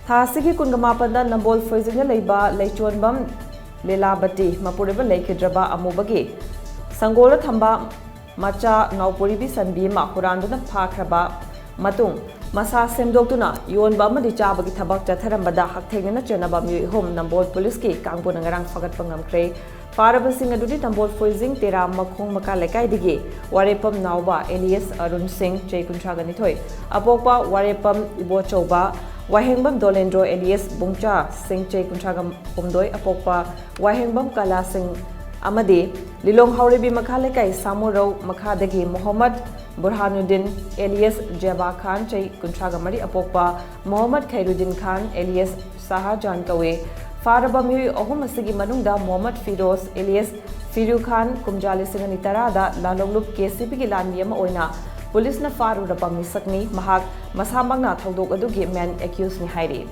Thasigi Kungamapada Nambol Frizina Leba, Lechonbam, Lelabati, Mapuriba Lakedraba Amubagi, Sangola Thamba, Macha Naopuribi Sanbi Hurandana Phaakhre Matung, Masa Semdotuna, Yonba Amadi Chabada Chennaba Hatlaga Yonba Home Nambol Police Kangpunangarang Phaakhre Parabasing Adudi Tambol Freezing Tera Makong Makalekai Dige, Warepam Nauba, Elias Arun Singh, Jay Kuntraganitoy, Apopa, Warepam Ibochoba, Wahengbam Dolendro Elias Bungcha, Singh Jay Kuntragam Pumdoi, Apopa, Wahengbam Kala Singh Amadi, Lilong Hauribi Makalekai, Samuro Makadagi, Muhammad Burhanuddin, Elias Jaba Khan, Jay Kuntragamari, Apopa, Muhammad Khairuddin Khan, Elias Sahajan Kawe, Faraba Miri Ohumasigi Manunda, Muhammad Firoz, Elias Firu Khan, Kumjali Singani Tarada, Lalonglup KCP Laniam Oina, Police na Faru Rapamisakni, Mahak, Masamagna Taldok Adugi men accused ni Hairi.